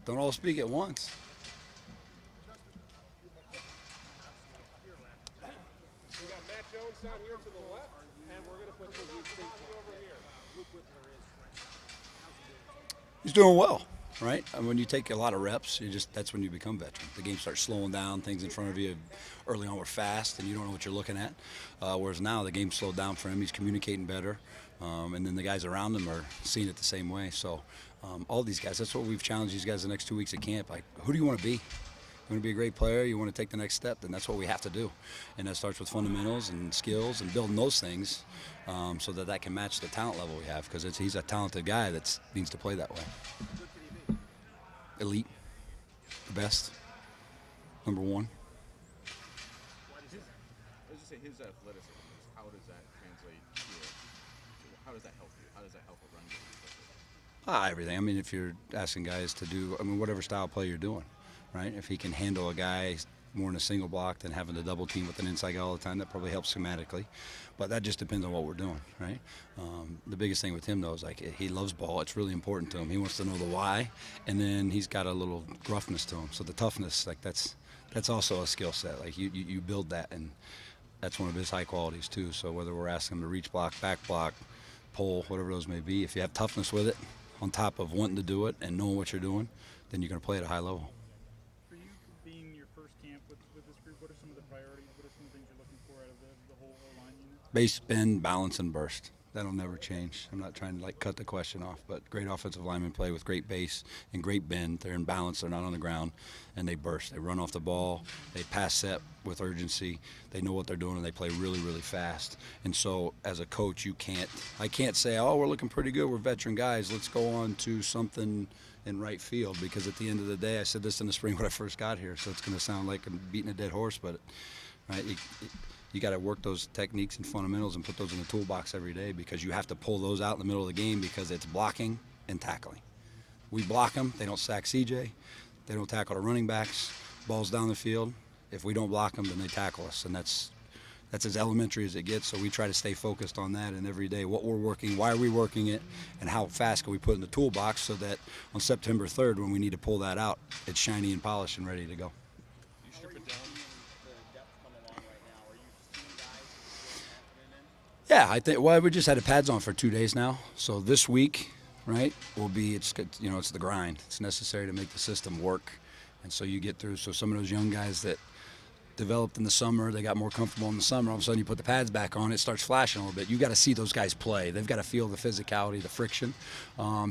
Don't all speak at once. We got Matt Jones down here to the left, and we're going to put the over here. He's doing well, right? And when you take a lot of reps, that's when you become veteran. The game starts slowing down. Things in front of you early on were fast, and you don't know what you're looking at. Whereas now the game's slowed down for him. He's communicating better, and then the guys around him are seeing it the same way. So all these guys, that's what we've challenged these guys the next 2 weeks at camp. Like, who do you want to be? You want to be a great player, you want to take the next step, then that's what we have to do. And that starts with fundamentals and skills and building those things so that can match the talent level we have, because he's a talented guy that needs to play that way. Elite, the best, number one. Let's just say his athleticism, how does that translate to how does that help you? How does that help a run game? Everything. I mean, if you're asking guys to do, whatever style of play you're doing, right? If he can handle a guy more in a single block than having to double team with an inside guy all the time, that probably helps schematically. But that just depends on what we're doing, right? The biggest thing with him, though, is like he loves ball. It's really important to him. He wants to know the why, and then he's got a little gruffness to him. So the toughness, like that's also a skill set. Like you build that, and that's one of his high qualities too. So whether we're asking him to reach block, back block, pull, whatever those may be, if you have toughness with it, on top of wanting to do it and knowing what you're doing, then you're going to play at a high level. For you being your first camp with this group, what are some of the priorities? What are some of the things you're looking for out of the whole line unit? Base, bend, balance, and burst. That'll never change. I'm not trying to cut the question off, but great offensive linemen play with great base and great bend. They're in balance. They're not on the ground, and they burst. They run off the ball. They pass set with urgency. They know what they're doing, and they play really, really fast. And so, as a coach, I can't say, oh, we're looking pretty good. We're veteran guys. Let's go on to something in right field, because at the end of the day, I said this in the spring when I first got here, so it's going to sound like I'm beating a dead horse, but right. You got to work those techniques and fundamentals and put those in the toolbox every day, because you have to pull those out in the middle of the game, because it's blocking and tackling. We block them. They don't sack CJ. They don't tackle the running backs. Balls down the field. If we don't block them, then they tackle us, and that's as elementary as it gets. So we try to stay focused on that, and every day what we're working, why are we working it, and how fast can we put it in the toolbox so that on September 3rd, when we need to pull that out, it's shiny and polished and ready to go. You strip it down. Yeah, I think. Well, we just had the pads on for 2 days now, so this week, right, will be it's the grind. It's necessary to make the system work, and so you get through. So some of those young guys that developed in the summer, they got more comfortable in the summer. All of a sudden, you put the pads back on, it starts flashing a little bit. You got to see those guys play. They've got to feel the physicality, the friction.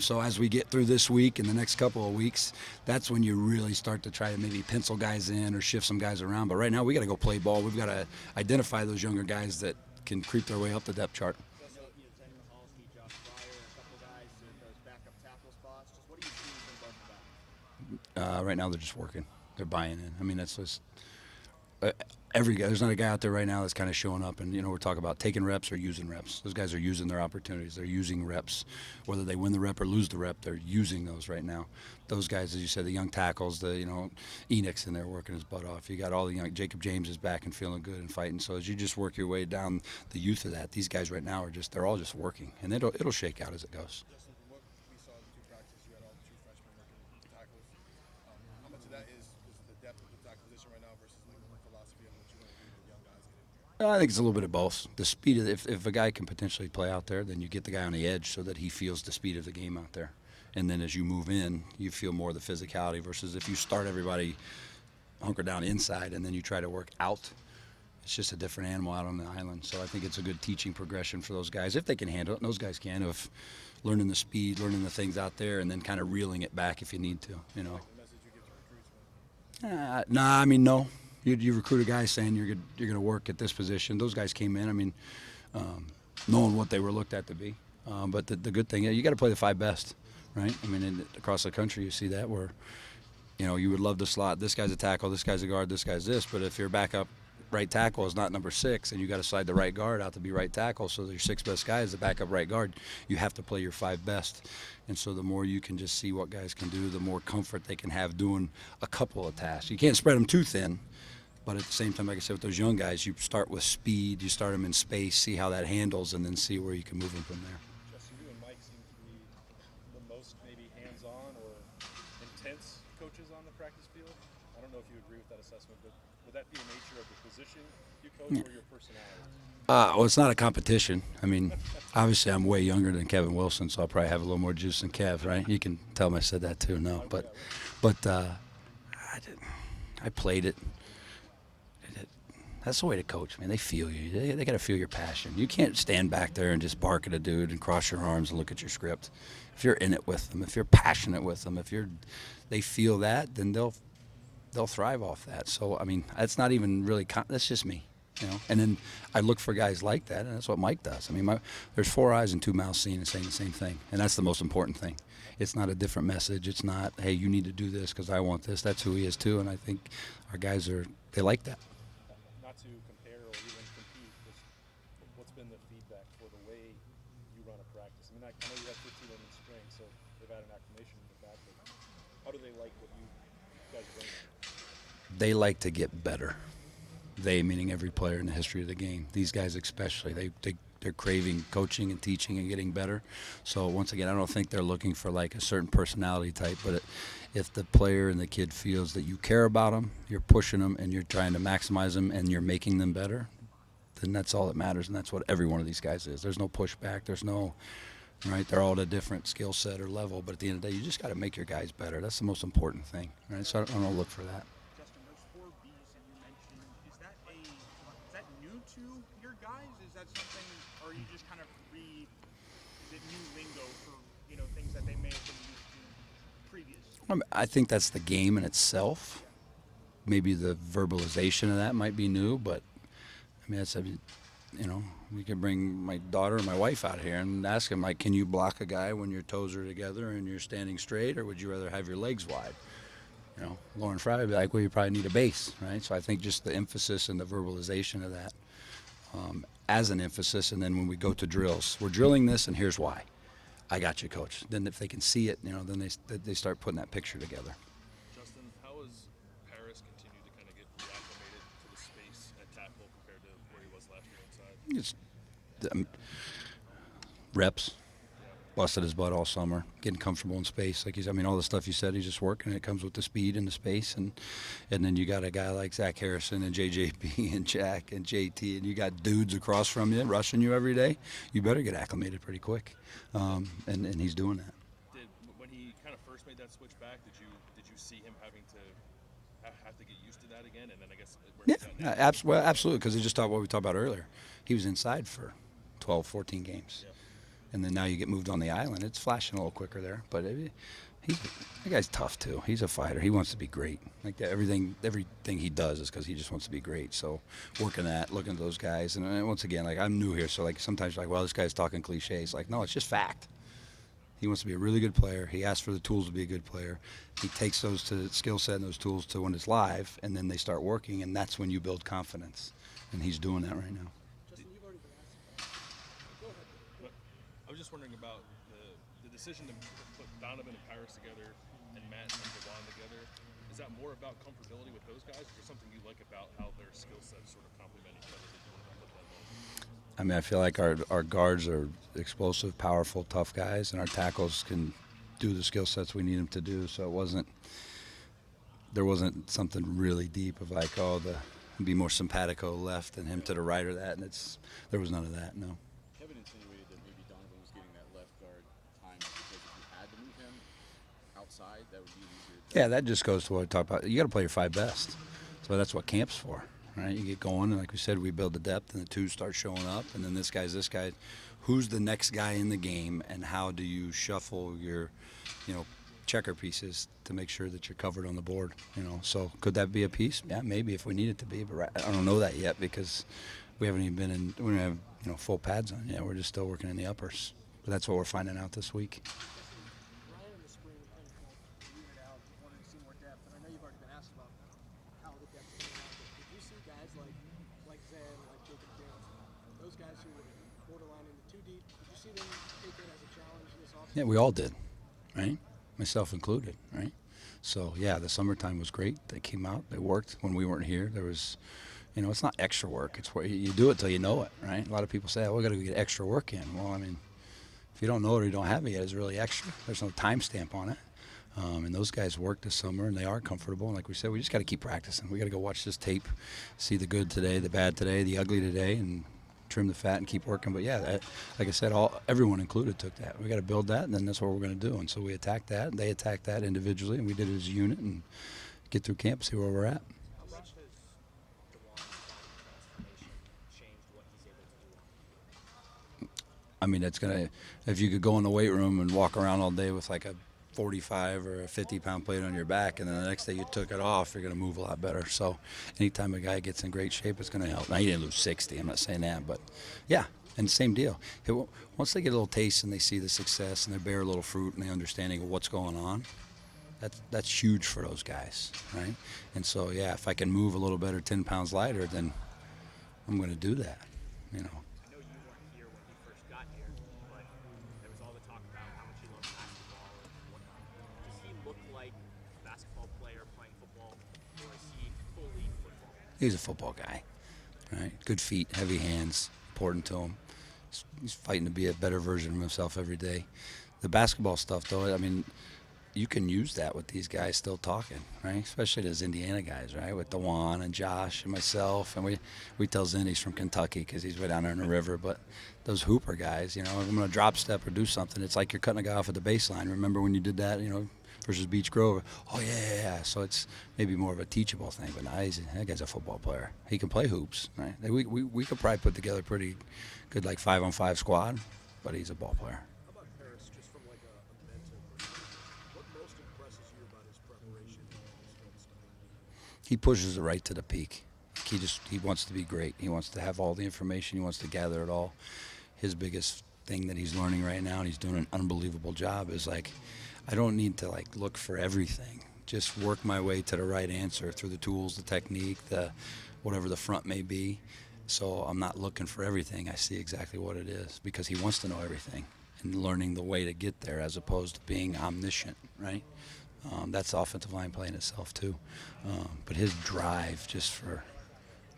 So as we get through this week and the next couple of weeks, that's when you really start to try to maybe pencil guys in or shift some guys around. But right now, we got to go play ball. We've got to identify those younger guys that can creep their way up the depth chart. Right now they're just working. They're buying in. I mean, that's just every guy. There's not a guy out there right now that's kind of showing up, and we're talking about taking reps or using reps. Those guys are using their opportunities. They're using reps. Whether they win the rep or lose the rep, they're using those right now. Those guys, as you said, the young tackles, Enoch's in there working his butt off. You got all the young, Jacob James is back and feeling good and fighting. So as you just work your way down the youth of that, these guys right now they're all just working, and it'll shake out as it goes. Justin, from what we saw in the two practices, you had all the two freshmen working tackles. How much of that is the depth of the tackle position right now versus the philosophy of what you want to do with young guys getting here? I think it's a little bit of both. The speed of if a guy can potentially play out there, then you get the guy on the edge so that he feels the speed of the game out there. And then as you move in, you feel more of the physicality versus if you start everybody hunker down inside and then you try to work out, it's just a different animal out on the island. So I think it's a good teaching progression for those guys if they can handle it. And those guys can, of learning the speed, learning the things out there, and then kind of reeling it back if you need to. Like the message you give to recruits? No. You recruit a guy saying you're going to work at this position. Those guys came in, knowing what they were looked at to be. But the good thing, you got to play the five best, right? Across the country you see that where, you would love to slot, this guy's a tackle, this guy's a guard, this guy's this. But if your backup right tackle is not number 6 and you got to slide the right guard out to be right tackle, so your 6 best guy is the backup right guard, you have to play your 5 best. And so the more you can just see what guys can do, the more comfort they can have doing a couple of tasks. You can't spread them too thin. But at the same time, like I said, with those young guys, you start with speed, you start them in space, see how that handles, and then see where you can move them from there. Justin, you and Mike seem to be the most maybe hands-on or intense coaches on the practice field. I don't know if you agree with that assessment, but would that be the nature of the position you coach or your personality? Well, it's not a competition. I mean, obviously, I'm way younger than Kevin Wilson, so I'll probably have a little more juice than Kev, right? You can tell him I said that too. No, but I played it. That's the way to coach, man. They feel you. They got to feel your passion. You can't stand back there and just bark at a dude and cross your arms and look at your script. If you're in it with them, if you're passionate with them, they feel that, then they'll thrive off that. So I mean, that's not even really. That's just me, you know. And then I look for guys like that, and that's what Mike does. I mean, there's 4 eyes and 2 mouths seeing and saying the same thing, and that's the most important thing. It's not a different message. It's not, hey, you need to do this because I want this. That's who he is too, and I think our guys they like that. Not to compare or even compete, just what's been the feedback for the way you run a practice? I mean, I know you had 15 in spring, so they've had an acclimation with that, but how do they like what you guys bring them? They like to get better. They, meaning every player in the history of the game. These guys especially, they're craving coaching and teaching and getting better. So once again, I don't think they're looking for like a certain personality type, but if the player and the kid feels that you care about them, you're pushing them, and you're trying to maximize them, and you're making them better, then that's all that matters, and that's what every one of these guys is. There's no pushback. There's no, right? They're all at a different skill set or level, but at the end of the day, you just got to make your guys better. That's the most important thing, right? So I don't look for that. Justin, those 4 Bs that you mentioned, is that new to your guys? Is that something, or are you just kind of is it new lingo for, things that they may have been used to previous? I think that's the game in itself. Maybe the verbalization of that might be new, but I mean, we could bring my daughter and my wife out here and ask them, like, can you block a guy when your toes are together and you're standing straight, or would you rather have your legs wide? Lauren Frye would be like, well, you probably need a base, right? So I think just the emphasis and the verbalization of that as an emphasis, and then when we go to drills, we're drilling this, and here's why. I got you, coach. Then if they can see it, then they start putting that picture together. Justin, how has Paris continued to kind of get reacclimated to the space at tackle compared to where he was last year inside? It's reps. Busted his butt all summer, getting comfortable in space. All the stuff you said, he's just working. It comes with the speed and the space, and then you got a guy like Zach Harrison and JJP and Jack and JT, and you got dudes across from you rushing you every day. You better get acclimated pretty quick, and he's doing that. When he kind of first made that switch back, did you see him having to have to get used to that again? And then I guess Absolutely, because he just talked what we talked about earlier. He was inside for 12, 14 games. Yeah. And then now you get moved on the island. It's flashing a little quicker there, but that guy's tough too. He's a fighter. He wants to be great. Like everything he does is because he just wants to be great. So working that, looking at those guys, and once again, like I'm new here, so like sometimes you're like, well, this guy's talking cliches. Like no, it's just fact. He wants to be a really good player. He asks for the tools to be a good player. He takes those to skill set and those tools to when it's live, and then they start working, and that's when you build confidence. And he's doing that right now. I was just wondering about the decision to put Donovan and Paris together and Matt and Devon together. Is that more about comfortability with those guys, or something you like about how their skill sets sort of complement each other that you want to put them on? I feel like our guards are explosive, powerful, tough guys, and our tackles can do the skill sets we need them to do. So there wasn't something really deep of like, be more simpatico left and him to the right or that, and there was none of that, no. Kevin insinuated that maybe Donovan was getting that left guard time because if you had to move him outside, that would be easier. Yeah, that just goes to what we talked about. You got to play your 5 best. So that's what camp's for, right? You get going, and like we said, we build the depth, and the 2s start showing up, and then this guy. Who's the next guy in the game, and how do you shuffle your, checker pieces to make sure that you're covered on the board? So could that be a piece? Yeah, maybe if we need it to be, but I don't know that yet because we haven't even we don't have full pads on yet. We're just still working in the uppers. But that's what we're finding out this week. Ryan in the spring kind of called the unit out, wanted to see more depth, and I know you've already been asked about how the depth is coming out. But did you see guys like Zen, like Jacob Jones, those guys who were borderline into too deep? Did you see them take that as a challenge this offseason? Yeah, we all did, right? Myself included, right? So, yeah, the summertime was great. They came out. They worked when we weren't here. There was, it's not extra work. It's where you do it till you know it, right? A lot of people say, we got to get extra work in. Well, if you don't know it or you don't have it yet, it's really extra. There's no time stamp on it. And those guys work this summer, and they are comfortable. And like we said, we just got to keep practicing. We got to go watch this tape, see the good today, the bad today, the ugly today, and trim the fat and keep working. But yeah, like I said, everyone included took that. We got to build that, and then that's what we're going to do. And so we attacked that, and they attacked that individually, and we did it as a unit, and get through camp, see where we're at. How much has DeJuan's transformation changed what he's able to do? I mean, it's going to, if you could go in the weight room and walk around all day with like a 45 or a 50-pound plate on your back, and then the next day you took it off, you're going to move a lot better. So anytime a guy gets in great shape, it's going to help. Now, he didn't lose 60, I'm not saying that, but yeah, and same deal. Once they get a little taste and they see the success and they bear a little fruit and the understanding of what's going on, that's huge for those guys, right? And so, yeah, if I can move a little better, 10 pounds lighter, then I'm going to do that, you know. I know you weren't here when he first got here, but there was all the talk about how much he loves basketball and whatnot. Does he look like a basketball player playing football, or is he fully football? He's a football guy, right? Good feet, heavy hands, important to him. He's fighting to be a better version of himself every day. The basketball stuff, though, I mean, you can use that with these guys still talking, right? Especially those Indiana guys, right? With DeJuan and Josh and myself. And we tell Zen he's from Kentucky because he's way down there in the river. But those Hooper guys, you know, if I'm going to drop step or do something, it's like you're cutting a guy off at the baseline. Remember when you did that, you know, versus Beach Grove? Oh, yeah. So it's maybe more of a teachable thing. But now that guy's a football player. He can play hoops, right? We could probably put together a pretty good, like, 5-on-5 squad, but he's a ball player. How about Paris, just from like a mental perspective? What most impresses you about his preparation and his film study? He pushes it right to the peak. He wants to be great. He wants to have all the information. He wants to gather it all. His biggest thing that he's learning right now, and he's doing an unbelievable job, is like, I don't need to like look for everything. Just work my way to the right answer through the tools, the technique, the whatever the front may be. So I'm not looking for everything. I see exactly what it is because he wants to know everything and learning the way to get there as opposed to being omniscient, right? That's offensive line play in itself too. But his drive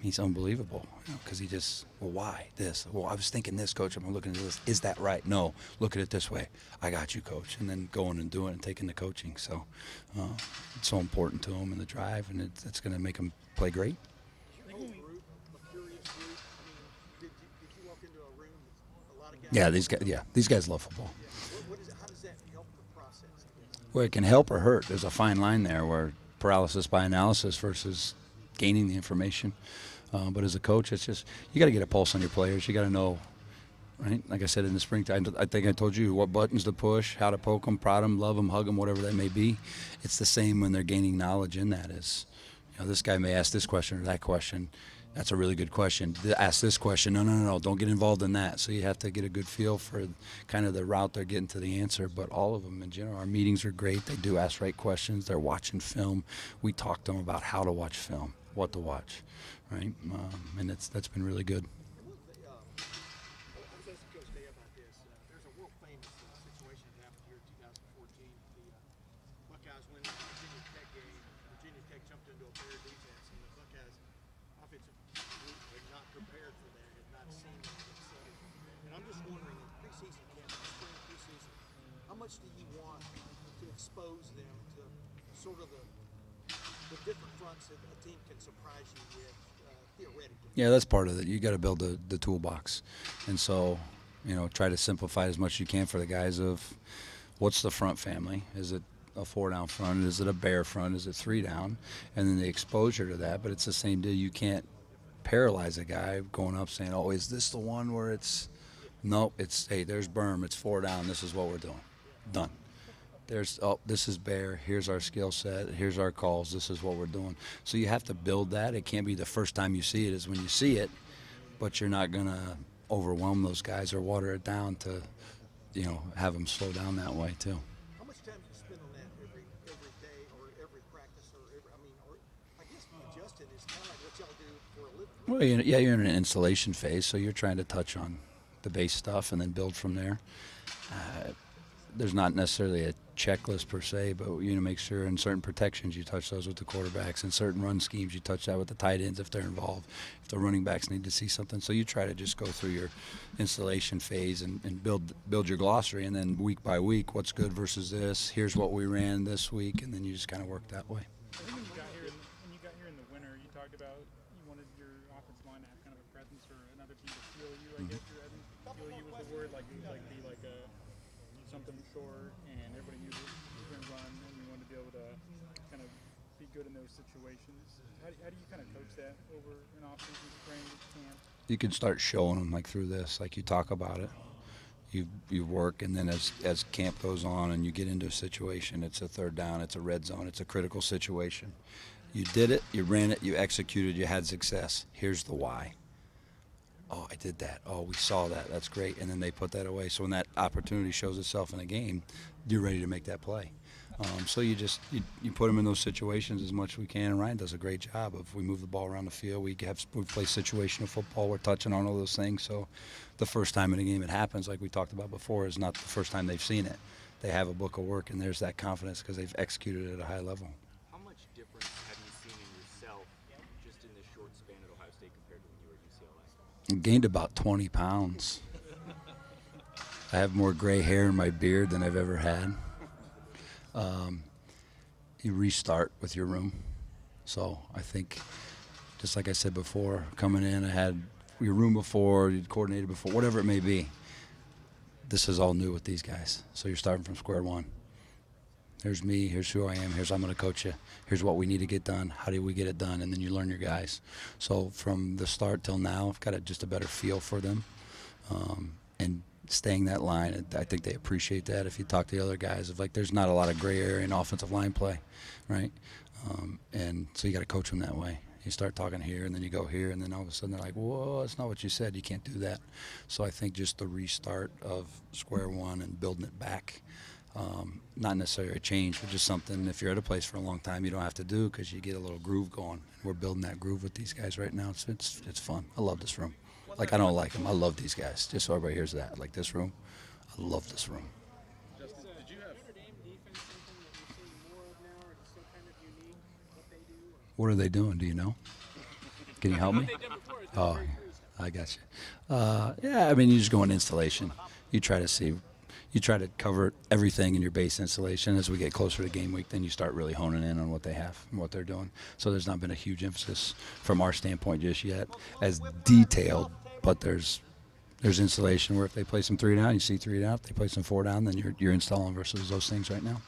he's unbelievable, because he just, well, why this? Well, I was thinking this, coach. I'm looking at this. Is that right? No, look at it this way. I got you, coach. And then going and doing it and taking the coaching. So it's so important to him and the drive, and it's going to make him play great. A curious group. I mean, did you walk into a room with a lot of guys? Yeah, these guys love football. What is it? How does that help the process? Well, it can help or hurt. There's a fine line there where paralysis by analysis versus gaining the information. But as a coach, it's just, you got to get a pulse on your players. You got to know, right? Like I said, in the springtime, I think I told you what buttons to push, how to poke them, prod them, love them, hug them, whatever that may be. It's the same when they're gaining knowledge in that. Is, this guy may ask this question or that question. That's a really good question. Ask this question. No, don't get involved in that. So you have to get a good feel for kind of the route they're getting to the answer. But all of them in general, our meetings are great. They do ask right questions. They're watching film. We talk to them about how to watch film, what to watch, right? And that's been really good. I was asking Coach Day about this. There's a world famous situation that happened here in 2014. The Buckeyes went into the Virginia Tech game. Virginia Tech jumped into a pair defense, and the Buckeyes offensive group had not prepared for that, had not seen that. And I'm just wondering, in preseason camp, spring preseason, how much do you want to expose them to sort of the different fronts that a team can surprise you with, theoretically? Yeah, that's part of it. You got to build the toolbox. And so, try to simplify as much as you can for the guys of what's the front family? Is it a 4-down front? Is it a bear front? Is it 3-down? And then the exposure to that. But it's the same deal. You can't paralyze a guy going up saying, oh, is this the one where it's, nope, it's, hey, there's berm, it's 4-down, this is what we're doing. Done. There's, oh, this is bear, here's our skill set, here's our calls, this is what we're doing. So you have to build that. It can't be the first time you see it is when you see it, but you're not going to overwhelm those guys or water it down to, have them slow down that way too. How much time do you spend on that every day or every practice or I guess Justin is kind of like what y'all do for a living? Well, you're in an installation phase, so you're trying to touch on the base stuff and then build from there. there's not necessarily a checklist per se, but make sure in certain protections you touch those with the quarterbacks, in certain run schemes you touch that with the tight ends if they're involved, if the running backs need to see something. So you try to just go through your installation phase and build your glossary, and then week by week, what's good versus this. Here's what we ran this week, and then you just kind of work that way. I think when you got here in the winter, you talked about you wanted your offensive line to have kind of a presence or another team to feel you. I guess I think feel you was the word, like be like a something short, and everybody knew that you were going to run, and you wanted to be able to kind of be good in those situations. How do you kind of coach that over an off-season, spring, camp? You can start showing them like through this, like you talk about it. You work, and then as camp goes on and you get into a situation, it's a third down, it's a red zone, it's a critical situation. You did it, you ran it, you executed, you had success. Here's the why. Oh, I did that. Oh, we saw that. That's great. And then they put that away. So when that opportunity shows itself in a game, you're ready to make that play. So you put them in those situations as much as we can. And Ryan does a great job of, we move the ball around the field. We play situational football. We're touching on all those things. So the first time in a game it happens, like we talked about before, is not the first time they've seen it. They have a book of work, and there's that confidence because they've executed at a high level. How much difference have you seen in yourself just in this short span at Ohio State compared to when you were at UCLA? I gained about 20 pounds. I have more gray hair in my beard than I've ever had. You restart with your room. So I think, just like I said before, coming in, I had your room before, you'd coordinated before, whatever it may be. This is all new with these guys. So you're starting from square one. Here's me, here's who I am, here's how I'm going to coach you, here's what we need to get done, how do we get it done, and then you learn your guys. So from the start till now, I've got just a better feel for them. And staying that line, I think they appreciate that. If you talk to the other guys, there's not a lot of gray area in offensive line play, right? And so you got to coach them that way. You start talking here, and then you go here, and then all of a sudden they're like, whoa, that's not what you said. You can't do that. So I think just the restart of square one and building it back, not necessarily a change, but just something, if you're at a place for a long time, you don't have to do because you get a little groove going. We're building that groove with these guys right now. It's fun. I love this room. I don't like them. I love these guys. Just so everybody hears that. Like this room, I love this room. Justin, did you have Notre Dame defense something that you're seeing more of now, or is it still kind of unique what they do? Or? What are they doing? Do you know? Can you help me? Oh, I got you. Yeah, I mean, you just go in installation. You try to cover everything in your base installation. As we get closer to game week, then you start really honing in on what they have and what they're doing. So there's not been a huge emphasis from our standpoint just yet as detailed, but there's installation where if they play some 3 down, you see 3 down. If they play some 4 down, then you're installing versus those things right now.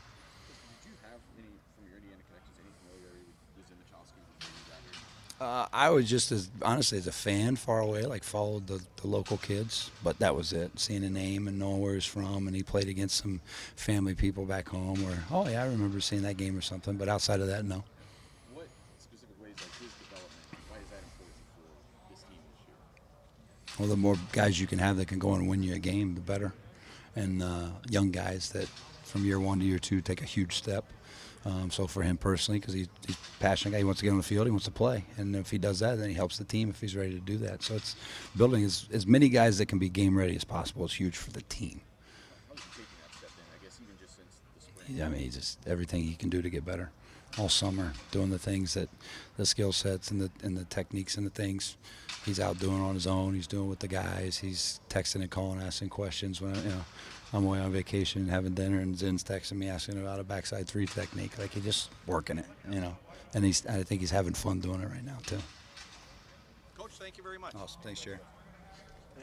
Did you have any, from your Indiana connections, any familiarity with Zimachowski before you got here? I was just honestly as a fan far away, followed the local kids, but that was it. Seeing a name and knowing where he's from, and he played against some family people back home where, oh yeah, I remember seeing that game or something, but outside of that, no. What specific ways, his development, why is that important for this team this year? Well, the more guys you can have that can go and win you a game, the better. And young guys that from year 1 to year 2 take a huge step. So for him personally, because he's a passionate guy, he wants to get on the field, he wants to play. And if he does that, then he helps the team if he's ready to do that. So it's building as many guys that can be game ready as possible is huge for the team. How is he taking that step then, I guess, even just since the spring? I mean, he's just everything he can do to get better. All summer, doing the things that the skill sets and the techniques and the things he's out doing on his own. He's doing with the guys. He's texting and calling, asking questions when I'm away on vacation and having dinner, and Zin's texting me asking about a backside 3 technique. He's just working it, And I think he's having fun doing it right now too. Coach, thank you very much. Awesome, thanks, Jerry.